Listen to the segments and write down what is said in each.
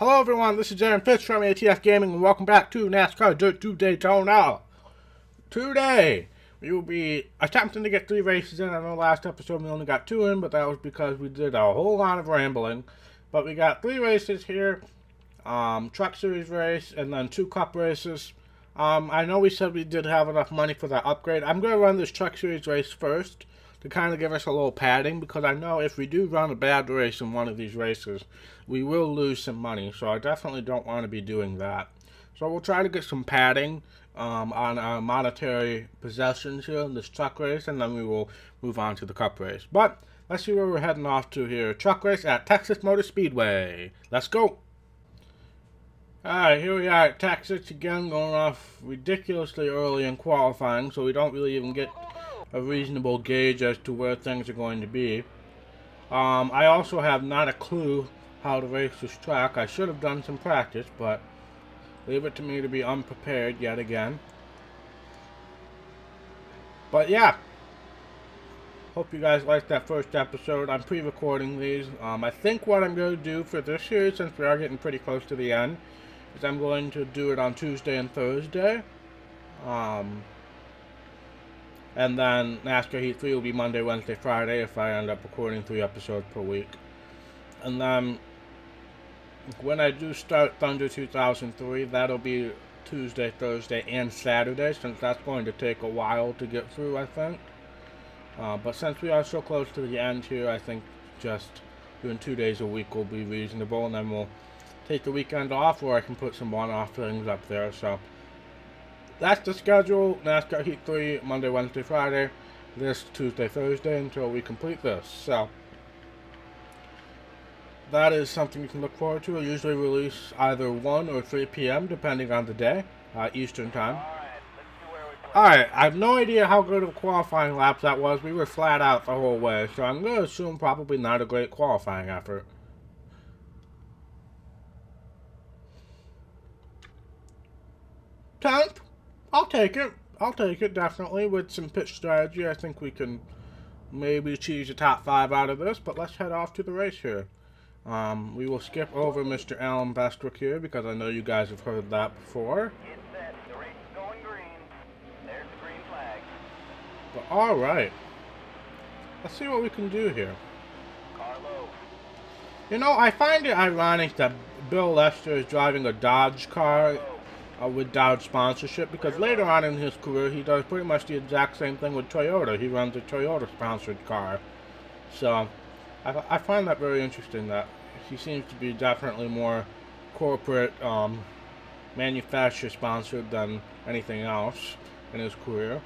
Hello everyone, this is Aaron Fitz from ATF Gaming and welcome back to Nascar Dirt 2 Daytona. Today, we will be attempting to get 3 races in. I know last episode we only got 2 in, but that was because we did a whole lot of rambling. But we got 3 races here, Truck Series race and then 2 Cup races. I know we said we did have enough money for that upgrade. I'm going to run this Truck Series race first to kind of give us a little padding, because I know if we do run a bad race in one of these races, we will lose some money, so I definitely don't want to be doing that. So we'll try to get some padding on our monetary possessions here in this truck race, and then we will move on to the Cup race. But let's see where we're heading off to here. Truck race at Texas Motor Speedway. Let's go! Alright, here we are at Texas again, going off ridiculously early in qualifying, so we don't really even get a reasonable gauge as to where things are going to be. I also have not a clue how to race this track. I should have done some practice, but leave it to me to be unprepared yet again. But yeah, hope you guys liked that first episode. I'm pre-recording these. I think what I'm going to do for this series, since we are getting pretty close to the end, is I'm going to do it on Tuesday and Thursday. And then NASCAR Heat 3 will be Monday, Wednesday, Friday if I end up recording 3 episodes per week. And then when I do start Thunder 2003, that'll be Tuesday, Thursday, and Saturday, since that's going to take a while to get through, I think. But since we are so close to the end here, I think just doing 2 days a week will be reasonable, and then we'll take the weekend off, or I can put some one-off things up there. So that's the schedule. NASCAR Heat 3, Monday, Wednesday, Friday. This Tuesday, Thursday until we complete this. So that is something you can look forward to. I usually release either 1 or 3 p.m. depending on the day, Eastern time. Alright, I have no idea how good of a qualifying lap that was. We were flat out the whole way, so I'm going to assume probably not a great qualifying effort. 10th? I'll take it. I'll take it, definitely. With some pitch strategy, I think we can maybe achieve a top 5 out of this, but let's head off to the race here. We will skip over Mr. Alan Bestwick here, because I know you guys have heard that before. The race is going green. There's the green flag. But alright. Let's see what we can do here. Carlo. You know, I find it ironic that Bill Lester is driving a Dodge car with Dodge sponsorship, because later on in his career he does pretty much the exact same thing with Toyota. He runs a Toyota sponsored car. So I find that very interesting, that he seems to be definitely more corporate manufacturer sponsored than anything else in his career.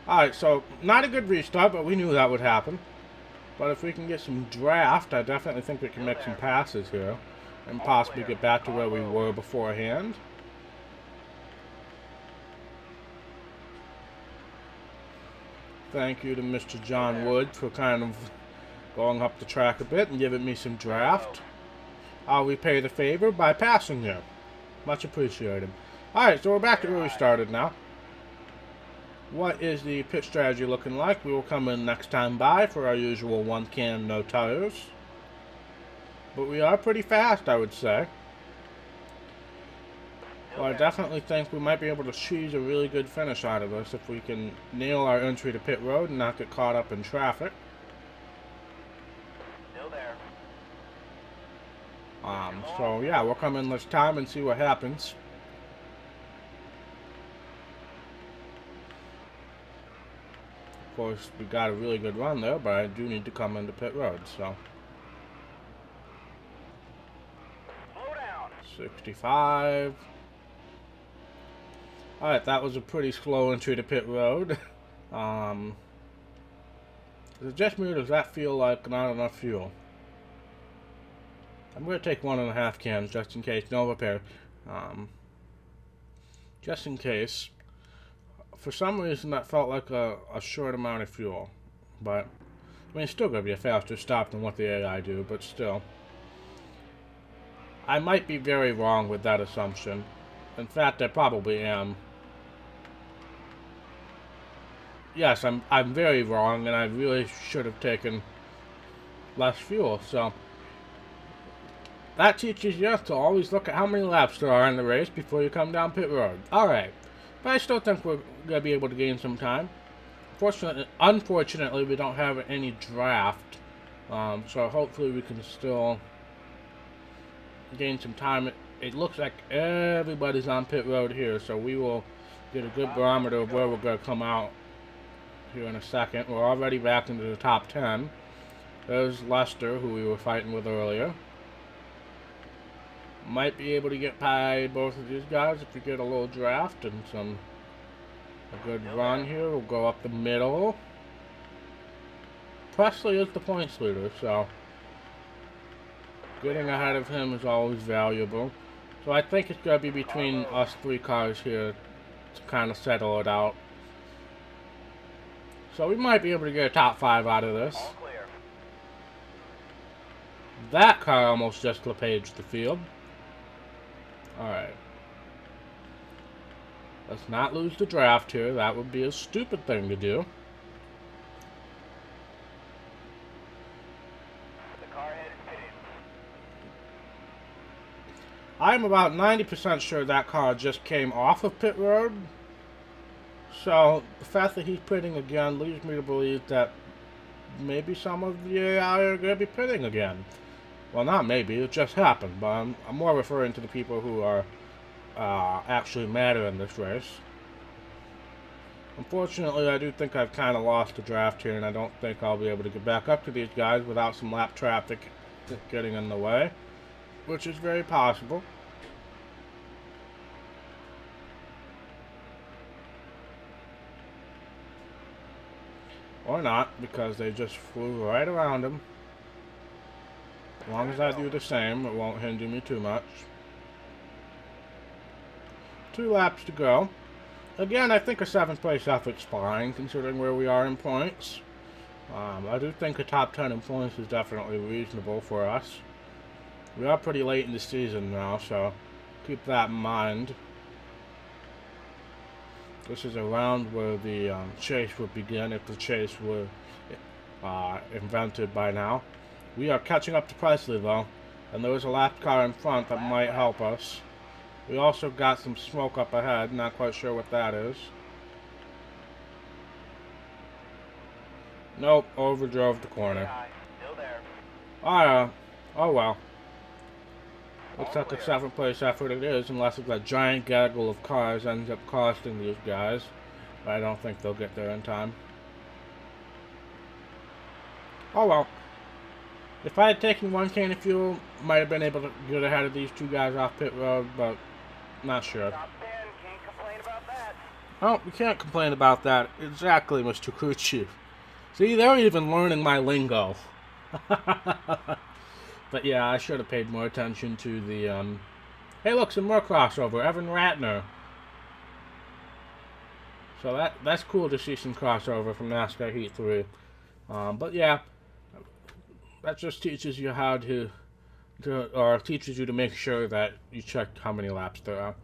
Alright, so not a good restart, but we knew that would happen. But if we can get some draft, I definitely think we can make some passes here and possibly get back to where we were beforehand. Thank you to Mr. John Wood for kind of going up the track a bit and giving me some draft. I'll repay the favor by passing here. Much appreciated. Alright, so we're back to where we started now. What is the pit strategy looking like? We will come in next time by for our usual 1 can, no tires. But we are pretty fast, I would say. Well, I definitely think we might be able to squeeze a really good finish out of this if we can nail our entry to pit road and not get caught up in traffic. Still there. So yeah, we'll come in this time and see what happens. Of course, we got a really good run there, but I do need to come into pit road, so. 65. Alright, that was a pretty slow entry to pit road. Is it just me, or does that feel like not enough fuel? I'm going to take 1.5 cans just in case. No repair. Just in case. For some reason that felt like a short amount of fuel. But, I mean, it's still going to be a faster stop than what the AI do, but still. I might be very wrong with that assumption. In fact, I probably am. Yes, I'm very wrong, and I really should have taken less fuel. So that teaches you to always look at how many laps there are in the race before you come down pit road. Alright, but I still think we're going to be able to gain some time. Unfortunately, we don't have any draft, so hopefully we can still gain some time. It looks like everybody's on pit road here, so we will get a good barometer of where we're going to come out here in a second. We're already back into the top 10. There's Lester, who we were fighting with earlier. Might be able to get by both of these guys if we get a little draft and a good run here. We'll go up the middle. Presley is the points leader, so getting ahead of him is always valuable. So I think it's going to be between us 3 cars here to kind of settle it out. So we might be able to get a top 5 out of this. That car almost just LePaged the field. Alright. Let's not lose the draft here. That would be a stupid thing to do. The car head is pitted. I'm about 90% sure that car just came off of pit road. So the fact that he's pitting again leads me to believe that maybe some of the AI are going to be pitting again. Well, not maybe, it just happened, but I'm more referring to the people who are actually matter in this race. Unfortunately, I do think I've kind of lost the draft here, and I don't think I'll be able to get back up to these guys without some lap traffic getting in the way, which is very possible. Or not, because they just flew right around him. As long as I do the same, it won't hinder me too much. 2 laps to go. Again, I think a 7th place effort's fine, considering where we are in points. I do think a top 10 in points is definitely reasonable for us. We are pretty late in the season now, so keep that in mind. This is a round where the chase would begin if the chase were invented by now. We are catching up to Presley, though, and there is a lap car in front that might help us. We also got some smoke up ahead, not quite sure what that is. Nope, overdrove the corner. Still there. Oh well. Looks like a 7th place effort it is, unless that giant gaggle of cars ends up costing these guys. But I don't think they'll get there in time. Oh well. If I had taken 1 can of fuel, might have been able to get ahead of these 2 guys off pit road, but not sure. Top 10, can't complain about that. Oh, we can't complain about that. Exactly, Mr. Crew Chief. See, they're even learning my lingo. But yeah, I should have paid more attention to the, Hey, look, some more crossover. Evan Ratner. So that's cool to see some crossover from NASCAR Heat 3. But yeah, that just teaches you how or teaches you to make sure that you check how many laps there are.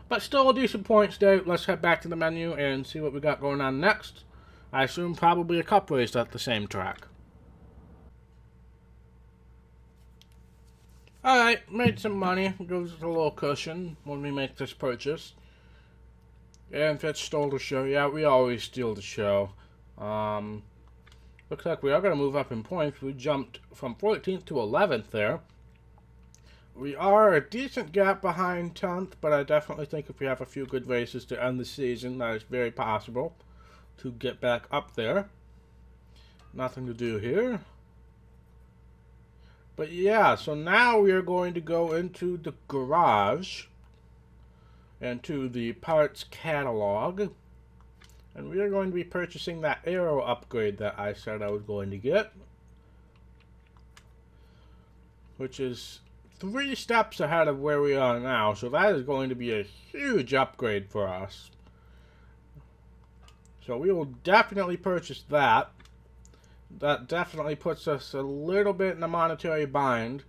But still a decent points day. Let's head back to the menu and see what we got going on next. I assume probably a cup race at the same track. Alright, made some money. Gives us a little cushion when we make this purchase. And Fitz stole the show. Yeah, we always steal the show. Looks like we are going to move up in points. We jumped from 14th to 11th there. We are a decent gap behind 10th, but I definitely think if we have a few good races to end the season, that is very possible to get back up there. Nothing to do here. But yeah, so now we are going to go into the garage and to the parts catalog. And we are going to be purchasing that aero upgrade that I said I was going to get, which is 3 steps ahead of where we are now. So that is going to be a huge upgrade for us. So we will definitely purchase that. That definitely puts us a little bit in a monetary bind.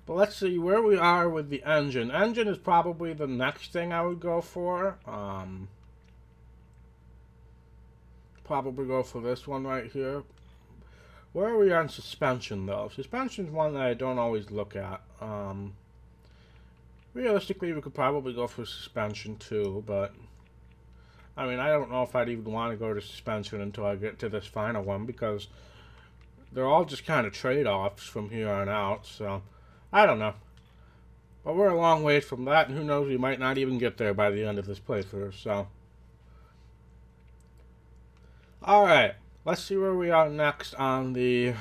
But let's see where we are with the engine. Engine is probably the next thing I would go for. Probably go for this one right here. Where are we on suspension, though? Suspension's one that I don't always look at. Realistically, we could probably go for suspension, too, but... I mean, I don't know if I'd even want to go to suspension until I get to this final one, because they're all just kind of trade-offs from here on out, so... I don't know. But we're a long ways from that, and who knows, we might not even get there by the end of this playthrough, so... Alright, let's see where we are next on the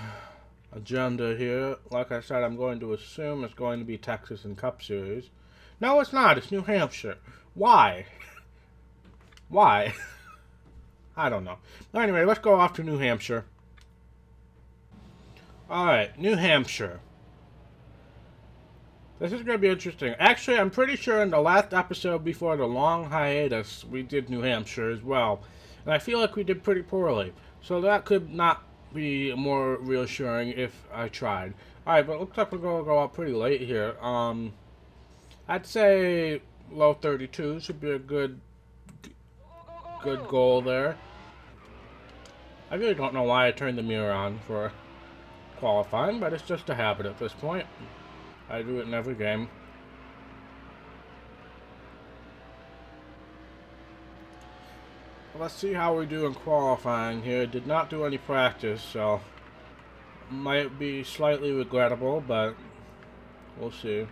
agenda here. Like I said, I'm going to assume it's going to be Texas and Cup Series. No, it's not. It's New Hampshire. Why? Why? I don't know. Anyway, let's go off to New Hampshire. Alright, New Hampshire. This is going to be interesting. Actually, I'm pretty sure in the last episode before the long hiatus, we did New Hampshire as well. And I feel like we did pretty poorly. So that could not be more reassuring if I tried. Alright, but looks like we're going to go out pretty late here. I'd say low 32 should be a good goal there. I really don't know why I turned the mirror on for qualifying, but it's just a habit at this point. I do it in every game. Let's see how we do in qualifying here. Did not do any practice, so might be slightly regrettable, but we'll see.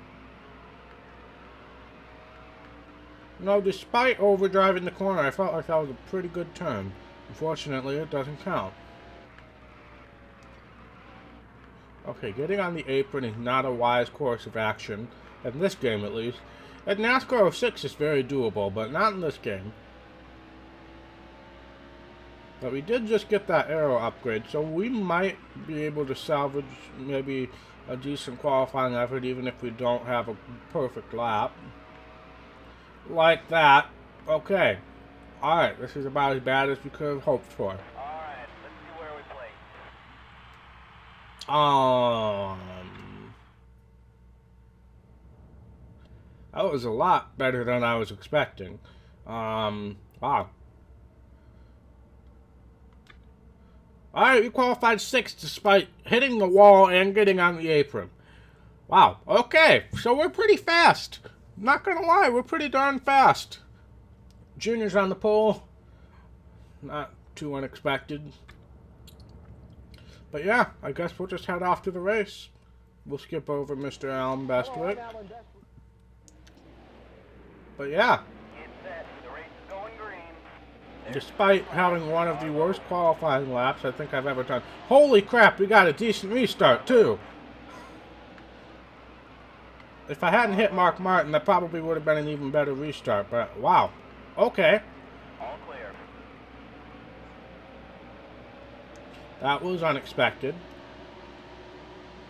No, despite overdriving the corner, I felt like that was a pretty good turn. Unfortunately, it doesn't count. Okay, getting on the apron is not a wise course of action, in this game at least. At NASCAR 06 it's very doable, but not in this game. But we did just get that aero upgrade, so we might be able to salvage maybe a decent qualifying effort even if we don't have a perfect lap. Like that. Okay. Alright, this is about as bad as we could have hoped for. Alright, let's see where we play. That was a lot better than I was expecting. Wow. Alright, we qualified 6th despite hitting the wall and getting on the apron. Wow. Okay, so we're pretty fast. Not gonna lie, we're pretty darn fast. Junior's on the pole. Not too unexpected. But yeah, I guess we'll just head off to the race. We'll skip over Mr. Allen Bestwick. But yeah. Get set. The race is going green. Despite having one of the worst qualifying laps I think I've ever done. Holy crap, we got a decent restart too. If I hadn't hit Mark Martin, that probably would have been an even better restart, but wow. Okay. All clear. That was unexpected.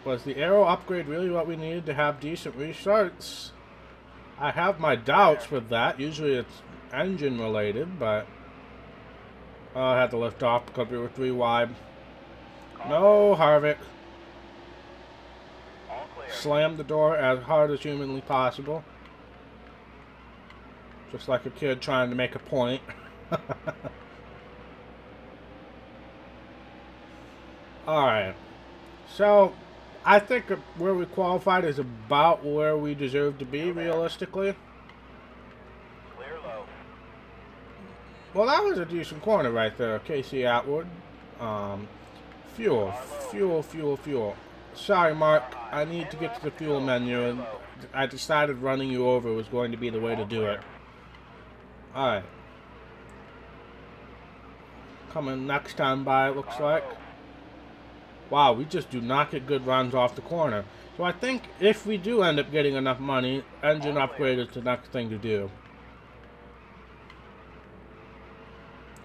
Was the aero upgrade really what we needed to have decent restarts? I have my doubts with that. Usually it's engine related, but I had to lift off because we were 3 wide. No, Harvick. All clear. Slam the door as hard as humanly possible. Just like a kid trying to make a point. Alright. So, I think where we qualified is about where we deserve to be, realistically. Clear low. Well, that was a decent corner right there, Casey Atwood. Fuel. Sorry, Mark. I need to get to the fuel menu, and I decided running you over was going to be the way to do it. Alright. Coming next time by, it looks like. Wow, we just do not get good runs off the corner. So I think if we do end up getting enough money, engine upgrade is the next thing to do.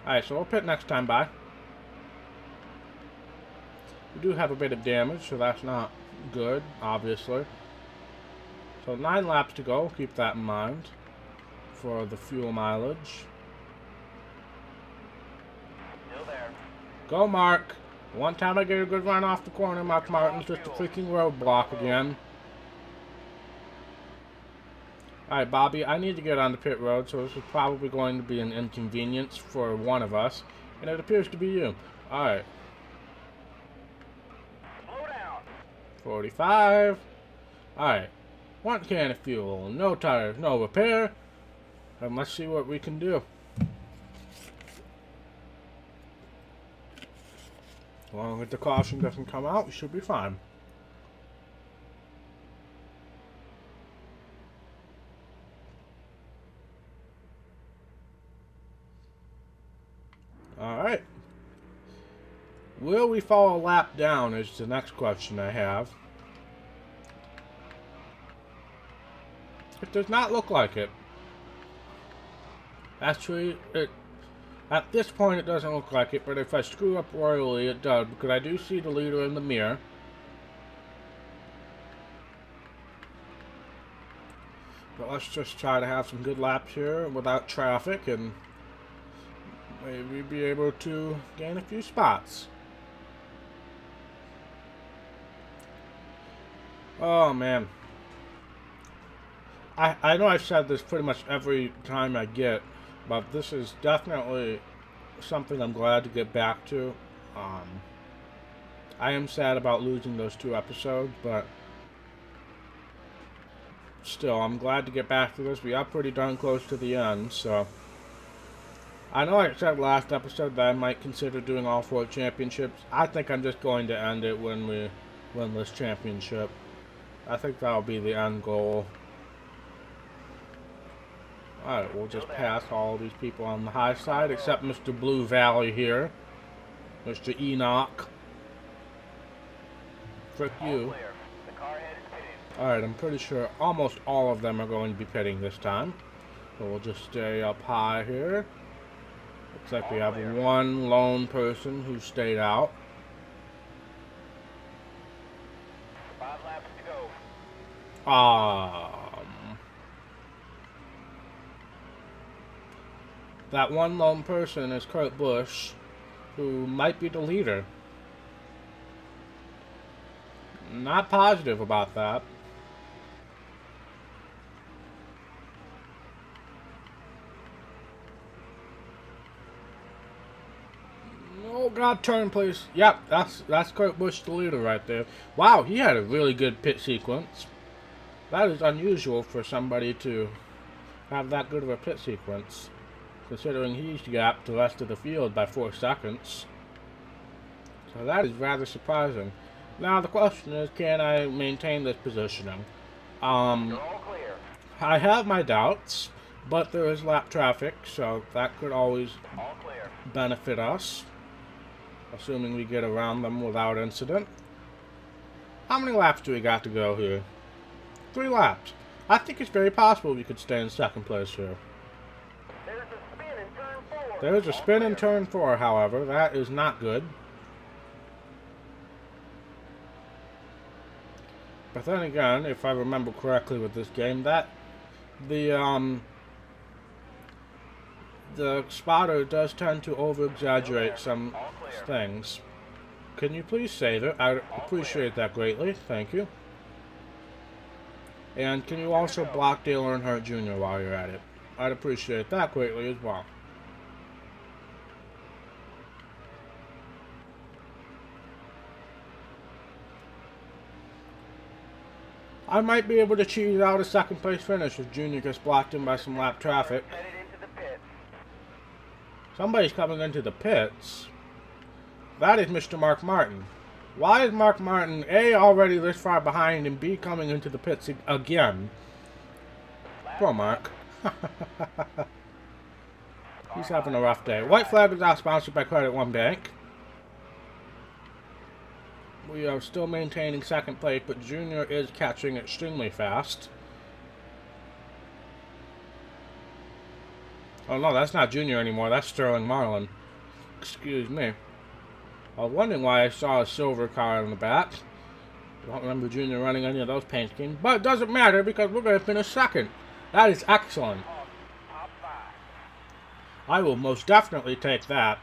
Alright, so we'll pit next time by. We do have a bit of damage, so that's not good, obviously. So 9 laps to go, keep that in mind for the fuel mileage. Still there. Go, Mark. One time I get a good run off the corner, Mark Martin's just a freaking roadblock again. Alright, Bobby, I need to get on the pit road, so this is probably going to be an inconvenience for one of us. And it appears to be you. Alright. 45. Alright. 1 can of fuel. No tires. No repair. And let's see what we can do. As long as the caution doesn't come out, we should be fine. Alright. Will we fall a lap down is the next question I have. It does not look like it. Actually, at this point it doesn't look like it, but if I screw up royally it does, because I do see the leader in the mirror. But let's just try to have some good laps here without traffic and maybe be able to gain a few spots. Oh man. I know I've said this pretty much every time I get, but this is definitely something I'm glad to get back to. I am sad about losing those 2 episodes, but still, I'm glad to get back to this. We are pretty darn close to the end, so I know I said last episode that I might consider doing all 4 championships. I think I'm just going to end it when we win this championship. I think that'll be the end goal. Alright, we'll just pass all these people on the high side, except Mr. Blue Valley here. Mr. Enoch. Frick you. Alright, I'm pretty sure almost all of them are going to be pitting this time. So we'll just stay up high here. Looks like we have 1 lone person who stayed out. 5 laps to go. That 1 lone person is Kurt Busch, who might be the leader. Not positive about that. Oh God, turn please. Yep, that's Kurt Busch, the leader right there. Wow, he had a really good pit sequence. That is unusual for somebody to have that good of a pit sequence, considering he's gapped the rest of the field by 4 seconds. So that is rather surprising. Now the question is, can I maintain this positioning? You're all clear. I have my doubts, but there is lap traffic, so that could always All clear. benefit us, assuming we get around them without incident. How many laps do we got to go here? 3 laps. I think it's very possible we could stay in 2nd place here. There's a spin in turn 4. There is a spin in turn 4, however. That is not good. But then again, if I remember correctly with this game, that the spotter does tend to over-exaggerate some things. Can you please save it? I appreciate that greatly. Thank you. And can you also block Dale Earnhardt Jr. while you're at it? I'd appreciate that greatly as well. I might be able to cheese out a 2nd place finish if Junior gets blocked in by some lap traffic. Headed into the pits. Somebody's coming into the pits. That is Mr. Mark Martin. Why is Mark Martin, A, already this far behind, and B, coming into the pits again? Poor Mark. He's having a rough day. White Flag is now sponsored by Credit One Bank. We are still maintaining 2nd place, but Junior is catching extremely fast. Oh no, that's not Junior anymore. That's Sterling Marlin. Excuse me. I was wondering why I saw a silver car in the back. I don't remember Junior running any of those paint schemes, but it doesn't matter because we're going to finish 2nd. That is excellent. Top 5. I will most definitely take that.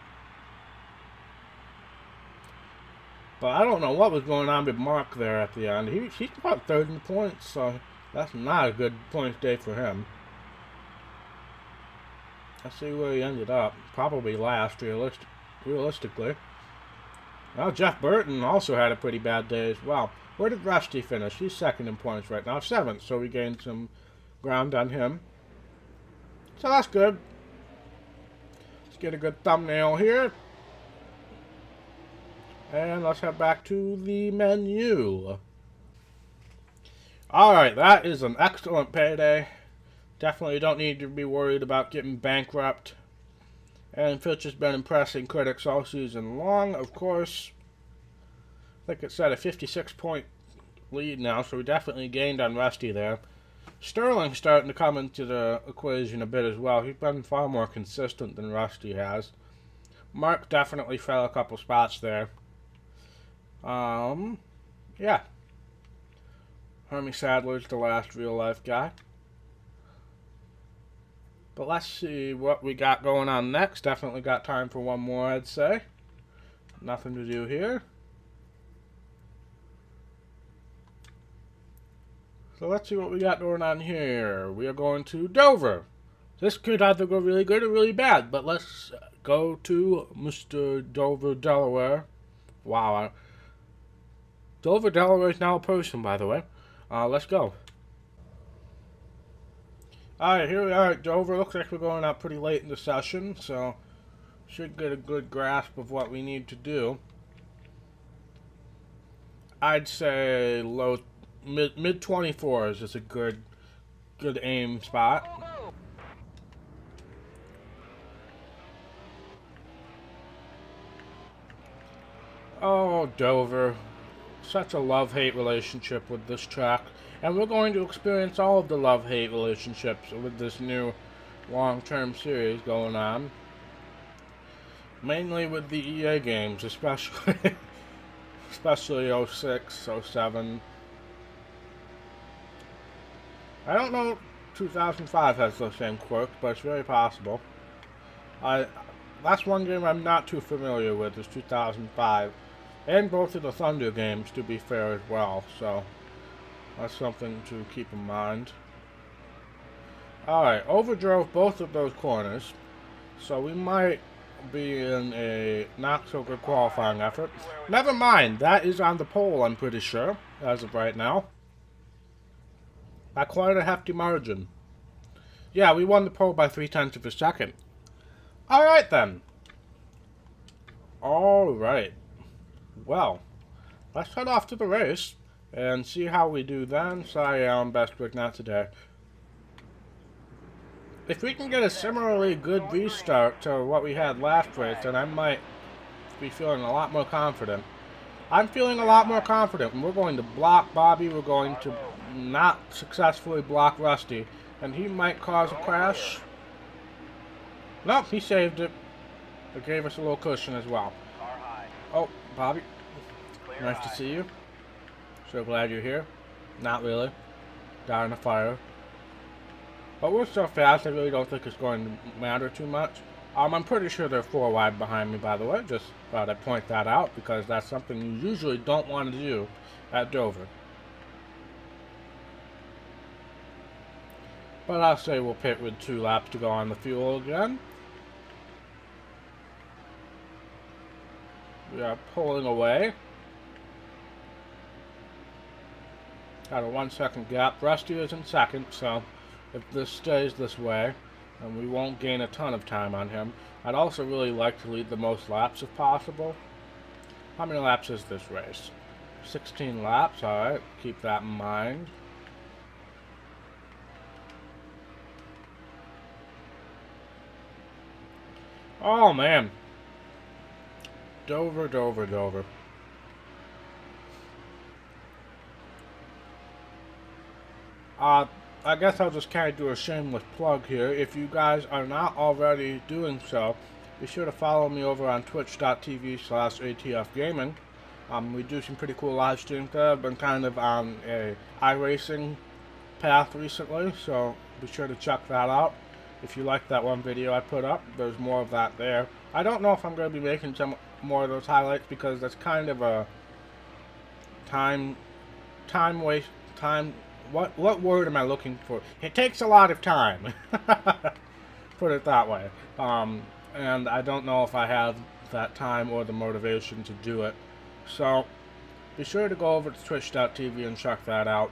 But I don't know what was going on with Mark there at the end. He's about 3rd in the points, so that's not a good points day for him. Let's see where he ended up. Probably last, realistically. Well, Jeff Burton also had a pretty bad day as well. Where did Rusty finish? He's second in points right now, 7th, so we gained some ground on him. So that's good. Let's get a good thumbnail here. And let's head back to the menu. Alright, that is an excellent payday. Definitely don't need to be worried about getting bankrupt. And Fitch has been impressing critics all season long, of course. I think it's at a 56-point lead now, so we definitely gained on Rusty there. Sterling's starting to come into the equation a bit as well. He's been far more consistent than Rusty has. Mark definitely fell a couple spots there. Yeah. Hermie Sadler's the last real-life guy. But let's see what we got going on next. Definitely got time for one more, I'd say. Nothing to do here. So let's see what we got going on here. We are going to Dover. This could either go really good or really bad, but let's go to Mr. Dover, Delaware. Wow. Dover, Delaware is now a person, by the way. Let's go. Alright, here we are at Dover. Looks like we're going out pretty late in the session, so should get a good grasp of what we need to do. I'd say mid 24s is a good aim spot. Oh, Dover. Such a love-hate relationship with this track. And we're going to experience all of the love-hate relationships with this new long-term series going on. Mainly with the EA games, especially especially 06, 07. I don't know if 2005 has those same quirks, but it's very possible. That's one game I'm not too familiar with, is 2005. And both of the Thunder games, to be fair, as well, so that's something to keep in mind. Alright, overdrove both of those corners, so we might be in a not so good qualifying effort. Never mind, that is on the pole, I'm pretty sure, as of right now. By quite a hefty margin. Yeah, we won the pole by 0.3 of a second. Alright then. Alright. Well, let's head off to the race and see how we do then. Sorry, Alan Bestwick, not today. If we can get a similarly good restart to what we had last race, then I might be feeling a lot more confident. I'm feeling a lot more confident. We're going to block Bobby. We're going to not successfully block Rusty. And he might cause a crash. Nope, he saved it. It gave us a little cushion as well. Oh, Bobby. Nice to see you. So glad you're here. Not really. Down in the fire. But we're so fast, I really don't think it's going to matter too much. I'm pretty sure they're 4 wide behind me, by the way. Just thought I'd point that out, because that's something you usually don't want to do at Dover. But I'll say we'll pit with 2 laps to go on the fuel again. We are pulling away. Got a 1 second gap. Rusty is in second, so if this stays this way, then we won't gain a ton of time on him. I'd also really like to lead the most laps if possible. How many laps is this race? 16 laps, alright. Keep that in mind. Oh man. Dover, Dover, Dover. I guess I'll just kind of do a shameless plug here. If you guys are not already doing so, be sure to follow me over on twitch.tv/ATFgaming. We do some pretty cool live streams there. I've been kind of on a iRacing path recently, so be sure to check that out. If you like that one video I put up, there's more of that there. I don't know if I'm going to be making some more of those highlights, because that's kind of a what word am I looking for? It takes a lot of time. Put it that way. And I don't know if I have that time or the motivation to do it. So be sure to go over to twitch.tv and check that out.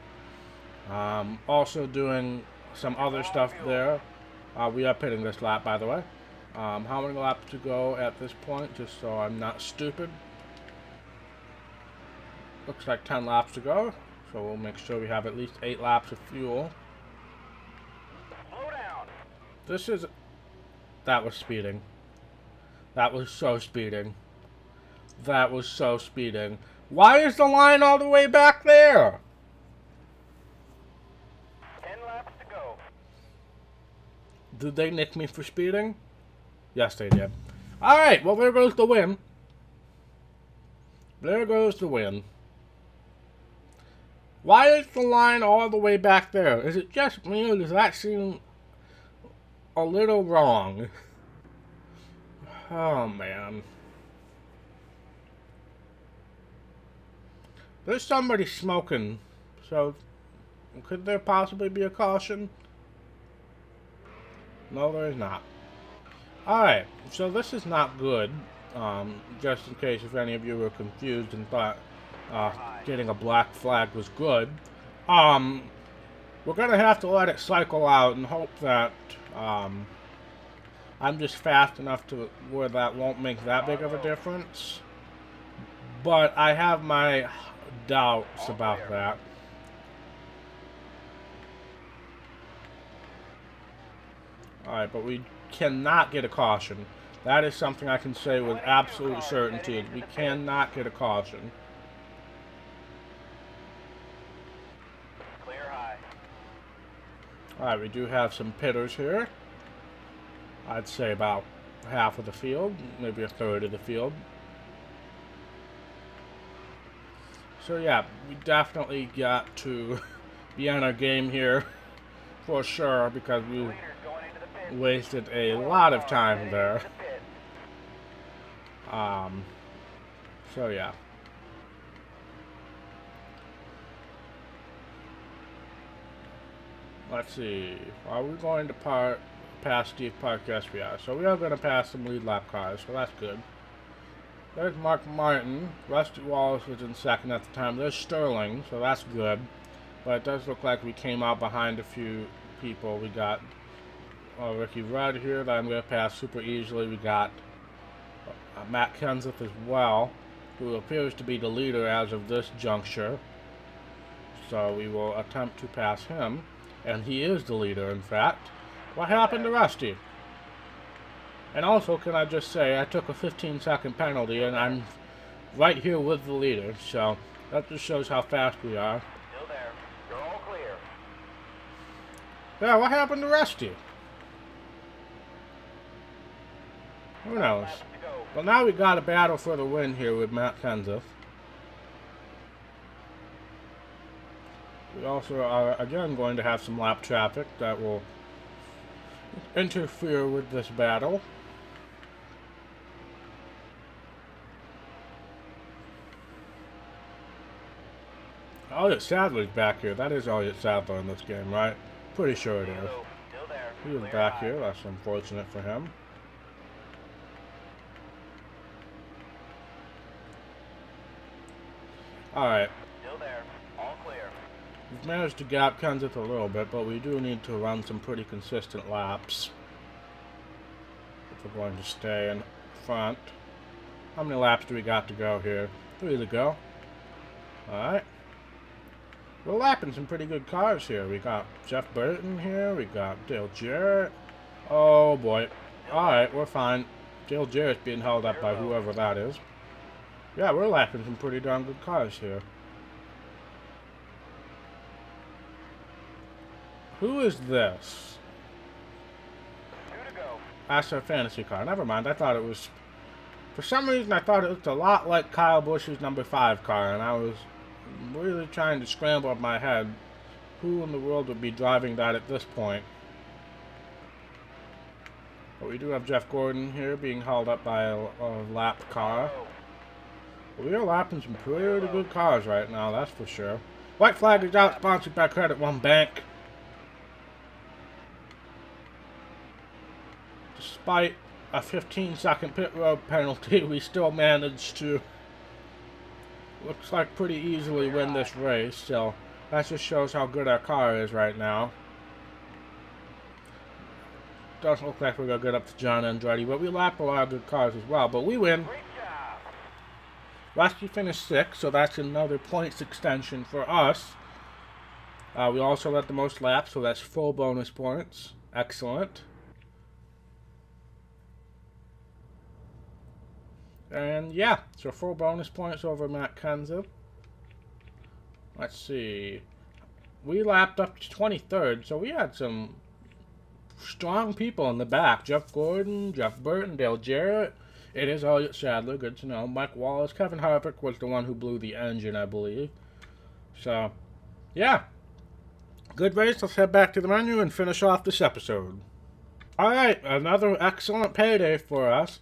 Also doing some other stuff there. We are pitting this lap, by the way. How many laps to go at this point, just so I'm not stupid? Looks like 10 laps to go, so we'll make sure we have at least 8 laps of fuel. Slow down. This is... That was speeding. That was so speeding. That was so speeding. Why is the line all the way back there? 10 laps to go. Did they nick me for speeding? Yes, they did. Alright, well, there goes the win. There goes the win. Why is the line all the way back there? Is it just me, or does that seem a little wrong? Oh, man. There's somebody smoking, so could there possibly be a caution? No, there is not. Alright, so this is not good. Just in case if any of you were confused and thought getting a black flag was good. We're gonna have to let it cycle out and hope that I'm just fast enough to where that won't make that big of a difference. But I have my doubts about that. Alright, but we cannot get a caution. That is something I can say with absolute certainty. We cannot get a caution. Clear high. Alright, we do have some pitters here. I'd say about half of the field, maybe a third of the field. So yeah, we definitely got to be on our game here for sure, because we Leader's going into the pit. wasted a lot of time there. So yeah. Let's see. Are we going to pass Steve Park? Yes, we are. So we are going to pass some lead lap cars, so that's good. There's Mark Martin. Rusty Wallace was in second at the time. There's Sterling, so that's good. But it does look like we came out behind a few people. We got Ricky Rudd here that I'm going to pass super easily. We got Matt Kenseth as well, who appears to be the leader as of this juncture. So we will attempt to pass him. And he is the leader, in fact. What happened to Rusty? And also, can I just say, I took a 15-second penalty, and I'm right here with the leader. So that just shows how fast we are. Still there. You're all clear. Yeah, what happened to Rusty? Who knows? Laps to go. Well, now we got a battle for the win here with Matt Kenseth. We also are again going to have some lap traffic that will interfere with this battle. Elliott Sadler's back here. That is Elliott Sadler in this game, right? Pretty sure it is. Still there. He was Clear back high. here. That's unfortunate for him. Alright. Still there. All clear. We've managed to gap Kenseth a little bit, but we do need to run some pretty consistent laps if we're going to stay in front. How many laps do we got to go here? 3 to go. Alright. We're lapping some pretty good cars here. We got Jeff Burton here. We got Dale Jarrett. Oh boy. Alright, we're fine. Dale Jarrett's being held up by whoever that is. Yeah, we're lapping some pretty darn good cars here. Who is this? 2 to go. That's our fantasy car. Never mind. I thought it was... For some reason, I thought it looked a lot like Kyle Busch's number 5 car, and I was really trying to scramble up my head. Who in the world would be driving that at this point? But we do have Jeff Gordon here being held up by a lap car. We are lapping some pretty good cars right now, that's for sure. White flag is out, sponsored by Credit One Bank. Despite a 15-second pit road penalty, we still managed to looks like pretty easily win this race, so that just shows how good our car is right now. Doesn't look like we're going to get up to John Andretti, but we lap a lot of good cars as well. But we win. Great job. Rusty finished 6th, so that's another points extension for us. We also led the most laps, so that's full bonus points. Excellent. And yeah, so full bonus points over Matt Kenseth. Let's see. We lapped up to 23rd, so we had some strong people in the back. Jeff Gordon, Jeff Burton, Dale Jarrett. It is Elliott Sadler, good to know. Mike Wallace, Kevin Harvick was the one who blew the engine, I believe. So, yeah. Good race. Let's head back to the menu and finish off this episode. Alright, another excellent payday for us.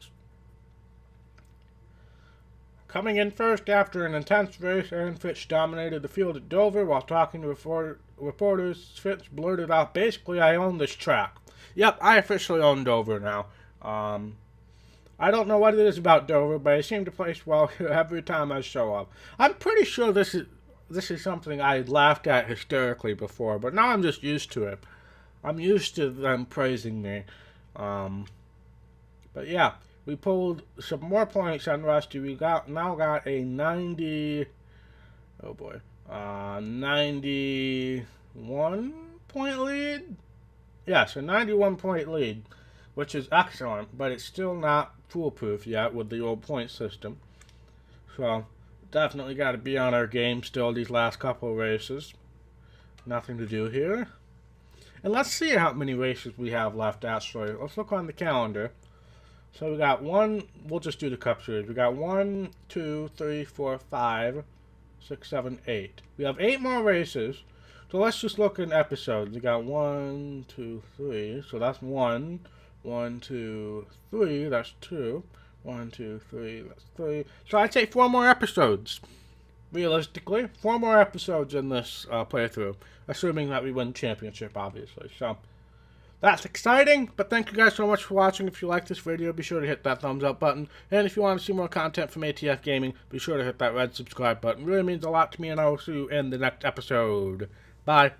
Coming in first after an intense race, Aaron Fitch dominated the field at Dover. While talking to reporters, Fitch blurted out, basically, I own this track. Yep, I officially own Dover now. I don't know what it is about Dover, but it seemed to place well every time I show up. I'm pretty sure this is something I laughed at hysterically before, but now I'm just used to it. I'm used to them praising me. But yeah, we pulled some more points on Rusty. We now got a 91 point lead. Yes, a 91 point lead, which is excellent, but it's still not foolproof yet with the old point system. So definitely got to be on our game still these last couple of races. Nothing to do here. And let's see how many races we have left, actually. Let's look on the calendar. So we got we'll just do the Cup Series. We got 1, 2, 3, 4, 5, 6, 7, 8. We have 8 more races. So let's just look in episodes. We got 1, 2, 3. So that's 1. 1, 2, 3. That's 2. 1, 2, 3. That's 3. So I'd say 4 more episodes. Realistically, 4 more episodes in this playthrough. Assuming that we win the championship, obviously. So that's exciting, but thank you guys so much for watching. If you like this video, be sure to hit that thumbs up button. And if you want to see more content from ATF Gaming, be sure to hit that red subscribe button. It really means a lot to me, and I will see you in the next episode. Bye.